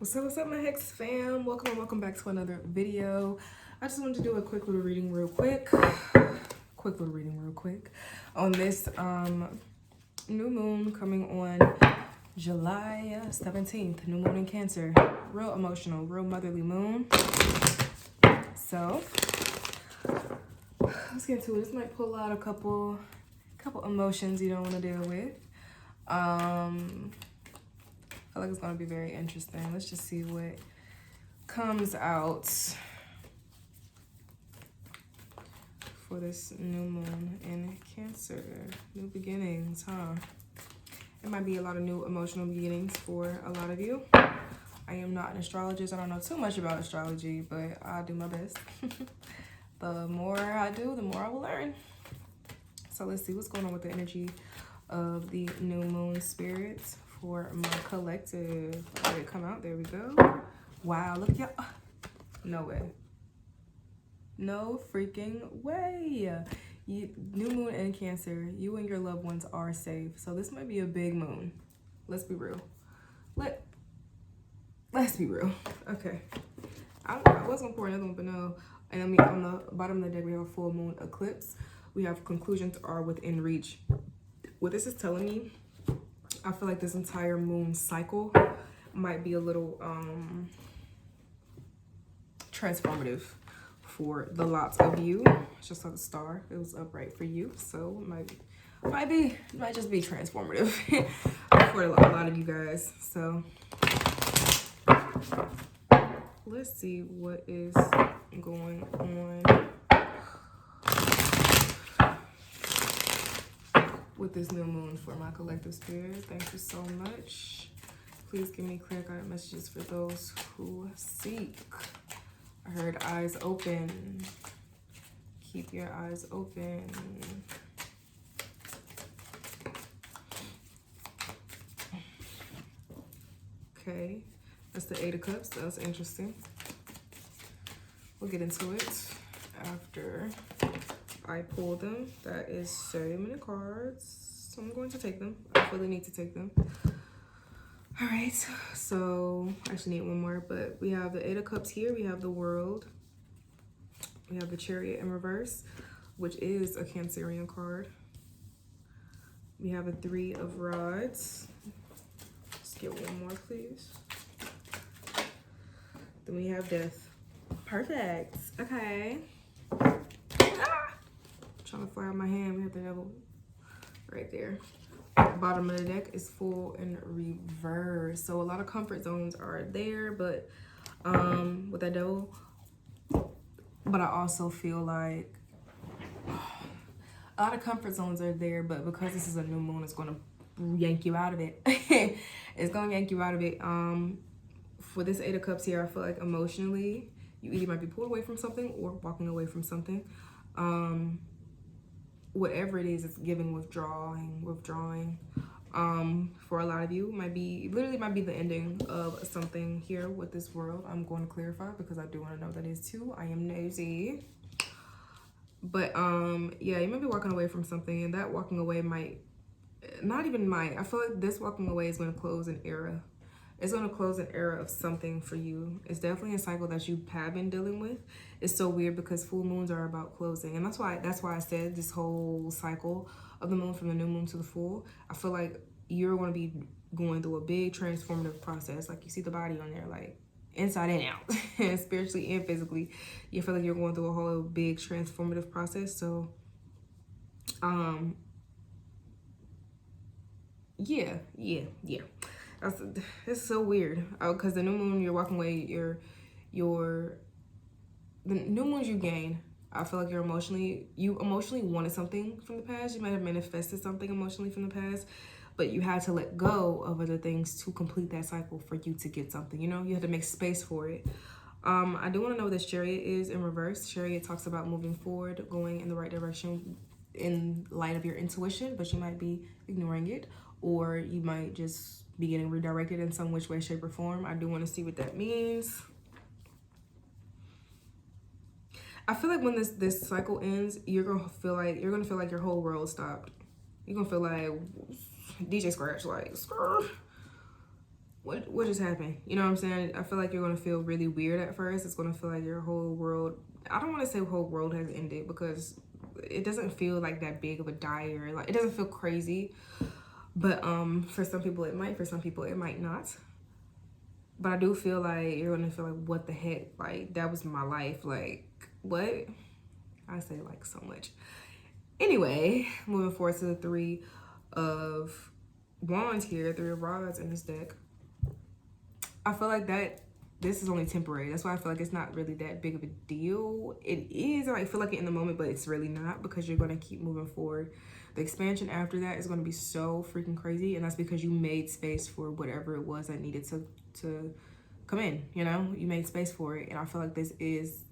What's up, my Hex fam? Welcome back to another video. I just wanted to do a quick little reading real quick. On this new moon coming on July 17th. New moon in Cancer. Real emotional, real motherly moon. So, let's get into it. This might pull out a couple emotions you don't want to deal with. I feel like it's going to be very interesting. Let's just see what comes out for this new moon in Cancer. New beginnings, huh? It might be a lot of new emotional beginnings for a lot of you. I am not an astrologist. I don't know too much about astrology, but I do my best. The more I do, the more I will learn. So let's see what's going on with the energy of the new moon spirits for my collective. Let it come out. There we go. Wow, look at y'all. No way. No freaking way. New moon in Cancer. You and your loved ones are safe. So this might be a big moon. Let's be real. Let's be real. Okay. I was gonna pour another one, but no. And I mean, on the bottom of the deck, we have a full moon eclipse. We have conclusions are within reach. What this is telling me, I feel like this entire moon cycle might be a little transformative for the lots of you. Just like the star, it was upright for you, so it might just be transformative for a lot of you guys. So let's see what is going on with this new moon for my collective spirit. Thank you so much. Please give me clear guided messages for those who seek. I heard eyes open. Keep your eyes open. Okay, that's the Eight of Cups. That was interesting. We'll get into it after I pull them. That is so many cards, so I'm going to take them. I really need to take them. All right, so I actually need one more, but we have the Eight of Cups here. We have the World. We have the Chariot in reverse, which is a Cancerian card. We have a Three of Rods. Let's get one more, please. Then we have Death. Perfect. Okay. Trying to fly out my hand. We have the Devil right there. Bottom of the deck is full in reverse. So a lot of comfort zones are there, but with that Devil. But I also feel like a lot of comfort zones are there, but because this is a new moon, it's going to yank you out of it. It's going to yank you out of it. For this Eight of Cups here, I feel like emotionally, you either might be pulled away from something or walking away from something. Whatever it is, it's giving, withdrawing. For a lot of you, might be the ending of something here with this World. I'm going to clarify because I do want to know that is too. I am nosy. But yeah, you might be walking away from something, and that walking away I feel like this walking away is going to close an era. It's going to close an era of something for you. It's definitely a cycle that you have been dealing with. It's so weird because full moons are about closing. And that's why I said this whole cycle of the moon, from the new moon to the full, I feel like you're going to be going through a big transformative process. Like, you see the body on there, like inside and out, spiritually and physically. You feel like you're going through a whole big transformative process. So, yeah. It's so weird because the new moon, you're walking away. The new moons you gain. I feel like you emotionally wanted something from the past. You might have manifested something emotionally from the past, but you had to let go of other things to complete that cycle for you to get something. You know, you had to make space for it. I do want to know what this Chariot is in reverse. Chariot talks about moving forward, going in the right direction in light of your intuition, but you might be ignoring it, or you might just be getting redirected in some which way, shape, or form. I do want to see what that means. I feel like when this cycle ends, you're gonna feel like your whole world stopped. You're gonna feel like DJ Scratch, like, what just happened? You know what I'm saying? I feel like you're gonna feel really weird at first. It's gonna feel like your whole world, I don't want to say whole world has ended, because it doesn't feel like that big of a dire, like it doesn't feel crazy. But for some people it might, for some people it might not. But I do feel like you're gonna feel like, what the heck? Like, that was my life. Like, what? I say like so much. Anyway, moving forward to the Three of Wands here, Three of Rods in this deck. I feel like that this is only temporary. That's why I feel like it's not really that big of a deal. It is, I feel like it in the moment, but it's really not, because you're going to keep moving forward. The expansion after that is going to be so freaking crazy, and that's because you made space for whatever it was that needed to come in, you know? You made space for it, and I feel like this is,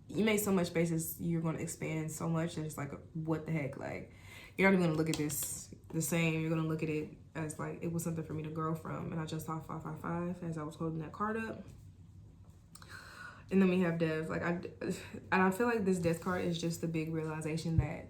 you made so much space, you're going to expand so much that it's like, what the heck? Like, you're not even going to look at this the same. You're going to look at it as like, it was something for me to grow from. And I just saw 555 as I was holding that card up. And then we have Dev. Like, I feel like this Death card is just the big realization that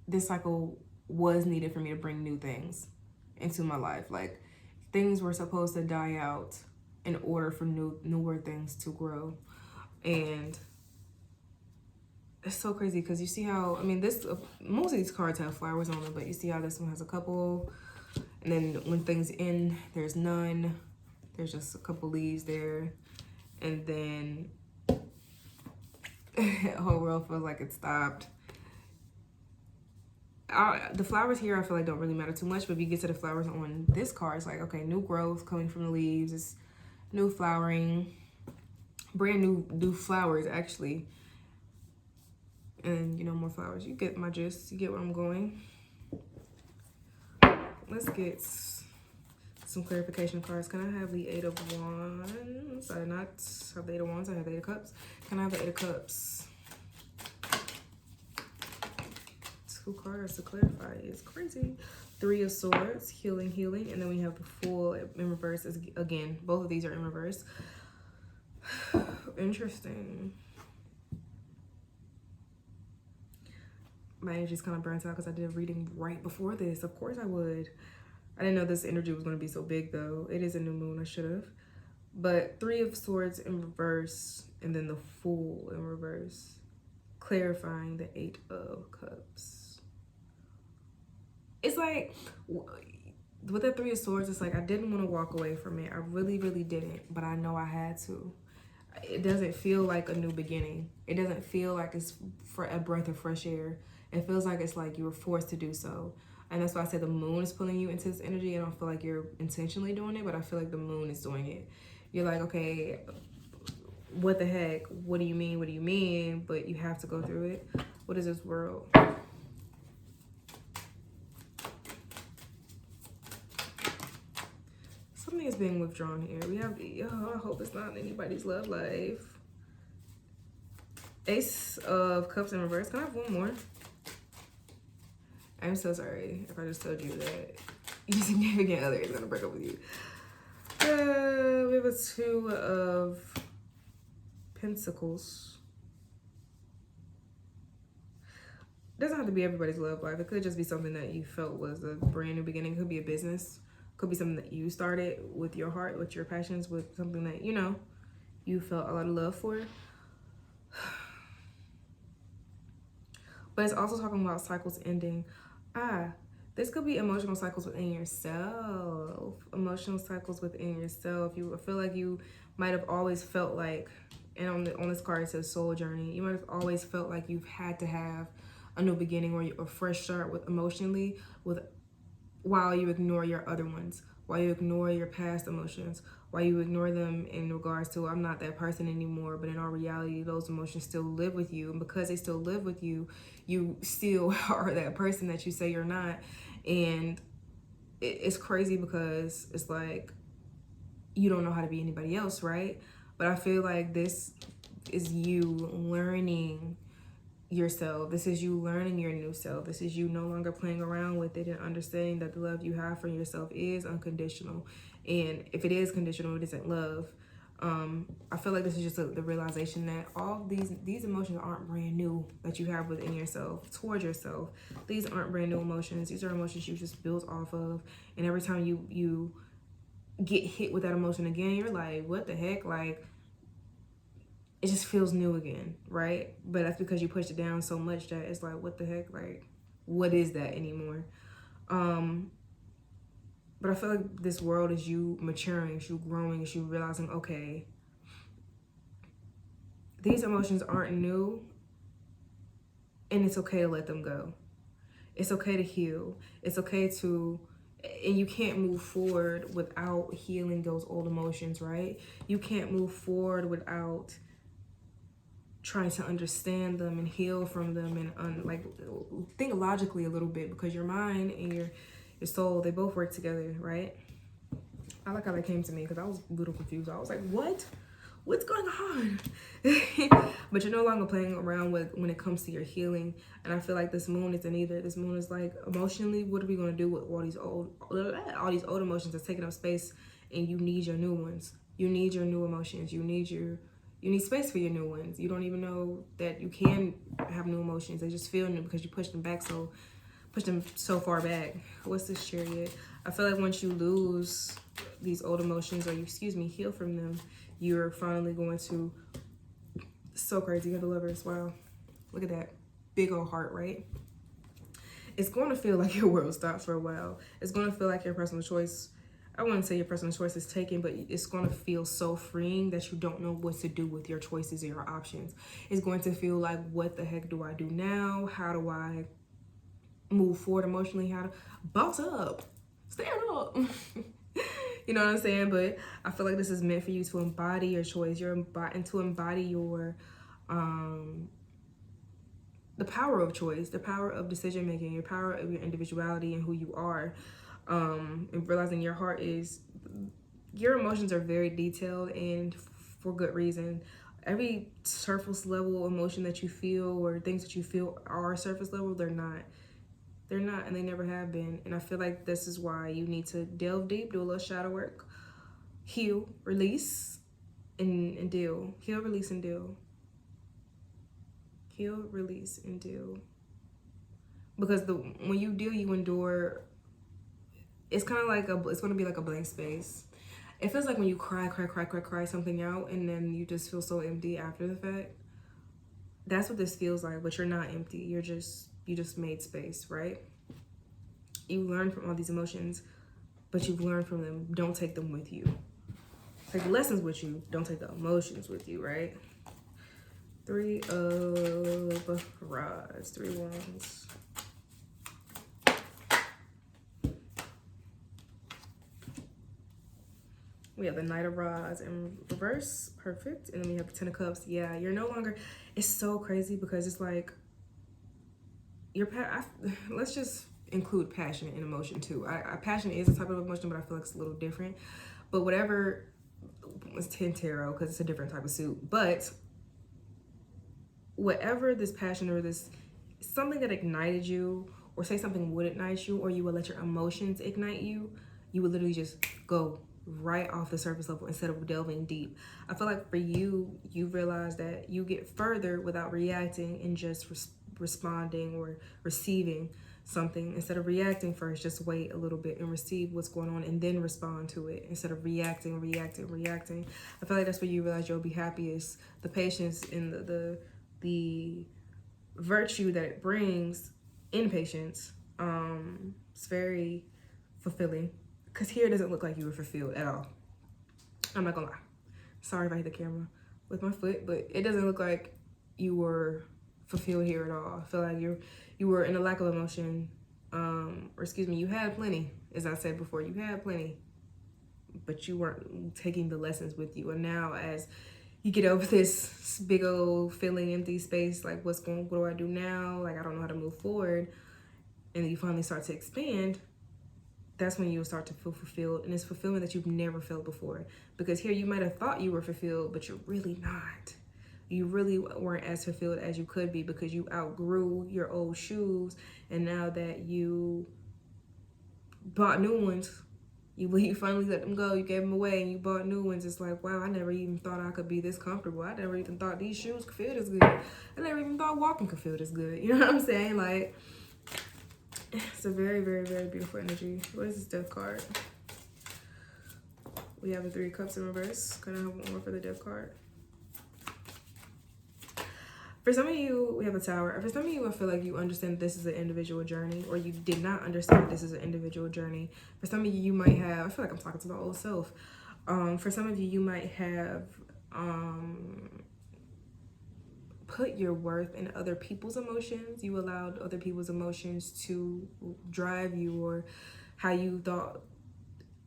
this cycle was needed for me to bring new things into my life. Like, things were supposed to die out in order for newer things to grow. And it's so crazy because you see how, I mean, this, most of these cards have flowers on them, but you see how this one has a couple, and then when things end, there's none. There's just a couple leaves there, and then the whole world feels like it stopped. The flowers here, I feel like don't really matter too much, but if you get to the flowers on this card, it's like, okay, new growth coming from the leaves, it's new flowering, brand new flowers actually. And, you know, more flowers. You get my gist. You get where I'm going. Let's get some clarification cards. Can I have the Eight of Wands? I not have the Eight of Wands. I have the Eight of Cups. Can I have the Eight of Cups? 2 cards to clarify. It's crazy. Three of Swords. Healing. And then we have the Fool in reverse. Again, both of these are in reverse. Interesting. My energy's kind of burnt out because I did a reading right before this. Of course I would. I didn't know this energy was going to be so big though. It is a new moon. I should have. But Three of Swords in reverse, and then the Fool in reverse, clarifying the Eight of Cups. It's like, with that Three of Swords, it's like I didn't want to walk away from it. I really, really didn't, but I know I had to. It doesn't feel like a new beginning. It doesn't feel like it's for a breath of fresh air. It feels like it's like you were forced to do so. And that's why I said the moon is pulling you into this energy. I don't feel like you're intentionally doing it, but I feel like the moon is doing it. You're like, okay, what the heck? What do you mean? What do you mean? But you have to go through it. What is this world? Something is being withdrawn here. We have, oh, I hope it's not anybody's love life. Ace of Cups in reverse. Can I have one more? I'm so sorry if I just told you that your significant other is going to break up with you. We have a Two of Pentacles. Doesn't have to be everybody's love life. It could just be something that you felt was a brand new beginning. It could be a business. Could be something that you started with your heart, with your passions, with something that, you know, you felt a lot of love for. But it's also talking about cycles ending. This could be emotional cycles within yourself. Emotional cycles within yourself. You feel like you might have always felt like, and on this card it says soul journey. You might have always felt like you've had to have a new beginning or a fresh start with emotionally, while you ignore your other ones, while you ignore your past emotions, while you ignore them in regards to, I'm not that person anymore, but in our reality, those emotions still live with you. And because they still live with you, you still are that person that you say you're not. And it's crazy because it's like, you don't know how to be anybody else, right? But I feel like this is you learning yourself. This is you learning your new self. This is you no longer playing around with it and understanding that the love you have for yourself is unconditional. And if it is conditional, it isn't love. I feel like this is just the realization that all these emotions aren't brand new that you have within yourself, towards yourself. These aren't brand new emotions. These are emotions you just built off of. And every time you get hit with that emotion again, you're like, what the heck? Like, it just feels new again, right? But that's because you pushed it down so much that it's like, what the heck? Like, what is that anymore? But I feel like this world is you maturing, is you growing, is you realizing, okay, these emotions aren't new, and it's okay to let them go. It's okay to heal. It's okay to, and you can't move forward without healing those old emotions, right? You can't move forward without trying to understand them and heal from them and like think logically a little bit, because your mind and your soul, they both work together, right? I like how that came to me because I was a little confused. I was like, what's going on? But you're no longer playing around with when it comes to your healing. And I feel like this moon isn't either. This moon is like, emotionally, what are we going to do with all these old emotions that's taking up space? And you need your new ones. You need your new emotions. You need space for your new ones. You don't even know that you can have new emotions. They just feel new because you push them so far back. What's this Chariot? I feel like once you lose these old emotions, or you, heal from them, you're finally going to, so crazy, you have the Lovers. Wow, look at that big old heart, right? It's going to feel like your world stops for a while. It's going to feel like your personal choice, I wouldn't say your personal choice is taken, but it's going to feel so freeing that you don't know what to do with your choices and your options. It's going to feel like, what the heck do I do now? How do I move forward emotionally? How to boss up, stand up. You know what I'm saying? But I feel like this is meant for you to embody your choice. And to embody your the power of choice, the power of decision making, your power of your individuality and who you are. And realizing your heart is, your emotions are very detailed, and for good reason. Every surface level emotion that you feel, or things that you feel are surface level, they're not, and they never have been. And I feel like this is why you need to delve deep, do a little shadow work, heal, release, and deal. Heal, release, and deal. Heal, release, and deal. Because when you deal, you endure. It's kind of like it's going to be like a blank space. It feels like when you cry something out, and then you just feel so empty after the fact. That's what this feels like, but you're not empty. You just made space, right? You learn from all these emotions, but you've learned from them. Don't take them with you. Take the lessons with you. Don't take the emotions with you, right? 3 of Rods, 3 Wands. We have the Knight of Rods in reverse, perfect. And then we have the 10 of Cups. Yeah, you're no longer, it's so crazy because it's like, let's just include passion and emotion too. Passion is a type of emotion, but I feel like it's a little different. But whatever, it's 10 tarot because it's a different type of suit. But whatever this passion or this something that ignited you, or say something would ignite you, or you would let your emotions ignite you, you would literally just go right off the surface level instead of delving deep. I feel like for you, you realize that you get further without reacting and just responding or receiving something. Instead of reacting first, just wait a little bit and receive what's going on and then respond to it instead of reacting. I feel like that's where you realize you'll be happiest. The patience and the virtue that it brings in patience, it's very fulfilling. Because here it doesn't look like you were fulfilled at all. I'm not gonna lie. Sorry if I hit the camera with my foot, but it doesn't look like you were fulfilled here at all. I feel like you were in a lack of emotion, or excuse me, you had plenty, as I said before, you had plenty, but you weren't taking the lessons with you. And now as you get over this big old feeling empty space, like what do I do now? Like I don't know how to move forward. And then you finally start to expand. That's when you'll start to feel fulfilled. And it's fulfillment that you've never felt before. Because here you might have thought you were fulfilled, but you're really not. You really weren't as fulfilled as you could be because you outgrew your old shoes. And now that you bought new ones, you finally let them go, you gave them away, and you bought new ones. It's like, wow, I never even thought I could be this comfortable. I never even thought these shoes could feel this good. I never even thought walking could feel this good. You know what I'm saying? Like, it's a very, very, very beautiful energy. What is this Death card? We have the 3 cups in reverse. Can I have one more for the death card? For some of you, we have a Tower. For some of you, I feel like you understand this is an individual journey, or you did not understand this is an individual journey. For some of you, you might have, I feel like I'm talking to my old self. For some of you, you might have put your worth in other people's emotions. You allowed other people's emotions to drive you, or how you thought.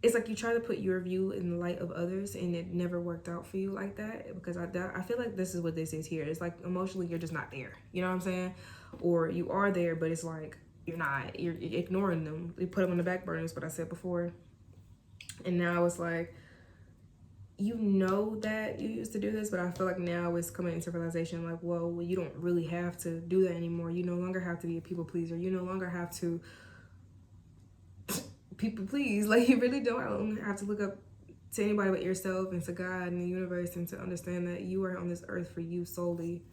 It's like you try to put your view in the light of others, and it never worked out for you like that. Because I feel like this is what this is here. It's like emotionally you're just not there. You know what I'm saying? Or you are there, but it's like you're not. You're ignoring them. You put them on the back burner is what I said before. And now it's like, you know that you used to do this, but I feel like now it's coming into realization like, whoa, you don't really have to do that anymore. You no longer have to be a people pleaser. You no longer have to people please. Like, you really don't have to look up to anybody but yourself and to God and the universe, and to understand that you are on this earth for you solely.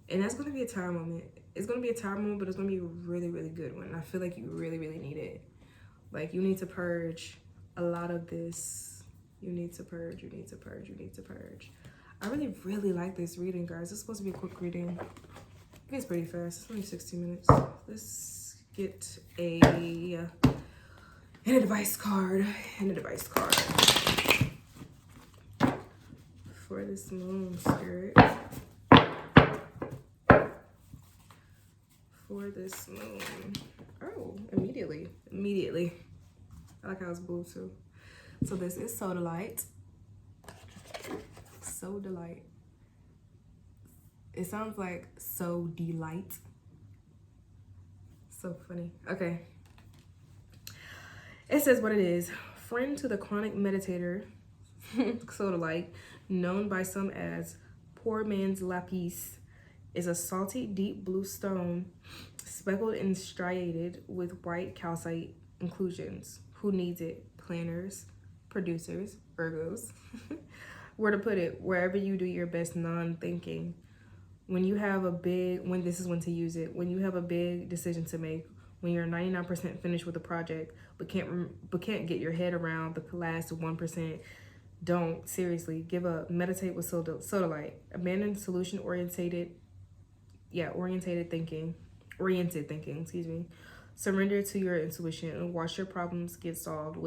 And that's going to be a tower moment. It's going to be a tower moment, but it's going to be a really, really good one. I feel like you really, really need it. Like, you need to purge a lot of this. You need to purge, you need to purge, you need to purge. I really, really like this reading, guys. It's supposed to be a quick reading. It's pretty fast. It's only 16 minutes. Let's get an advice card. An advice card for this moon, spirit. For this moon. Oh, immediately. Immediately. I like how it's blue too. So this is So Delight. So Delight. It sounds like So Delight. So funny. Okay. It says what it is. Friend to the chronic meditator, So Delight, known by some as poor man's lapis, is a salty, deep blue stone speckled and striated with white calcite inclusions. Who needs it? Planners, producers, Virgos. Where to put it? Wherever you do your best non-thinking. When this is when to use it. When you have a big decision to make, when you're 99% finished with a project, but can't get your head around the last 1%, don't. Seriously, give up. Meditate with So Delight. Abandon solution-oriented thinking. Oriented thinking, excuse me. Surrender to your intuition and watch your problems get solved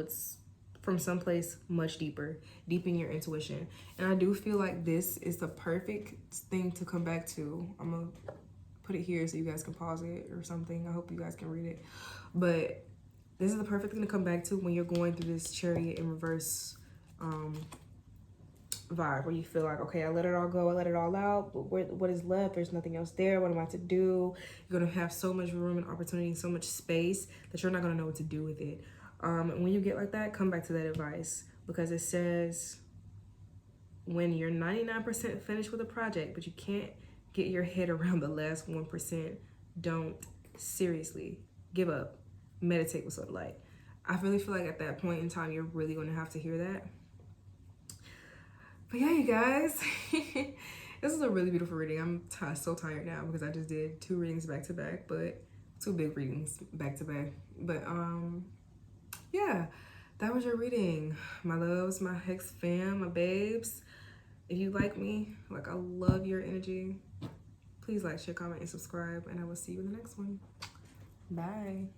from someplace much deeper. Deepen your intuition. And I do feel like this is the perfect thing to come back to. I'm going to put it here so you guys can pause it or something. I hope you guys can read it. But this is the perfect thing to come back to when you're going through this Chariot in reverse vibe, where you feel like, okay, I let it all go, I let it all out, but what is left? There's nothing else there. What am I to do? You're gonna have so much room and opportunity, so much space that you're not gonna know what to do with it. And when you get like that, come back to that advice, because it says when you're 99% finished with a project, but you can't get your head around the last 1%, don't. Seriously, give up. Meditate with So Delight. I really feel like at that point in time, you're really gonna have to hear that. But yeah, you guys, this is a really beautiful reading. I'm so tired now because I just did 2 readings back to back, but 2 big readings back to back. But yeah, that was your reading. My loves, my Hex fam, my babes. If you like me, like I love your energy, please like, share, comment, and subscribe, and I will see you in the next one. Bye.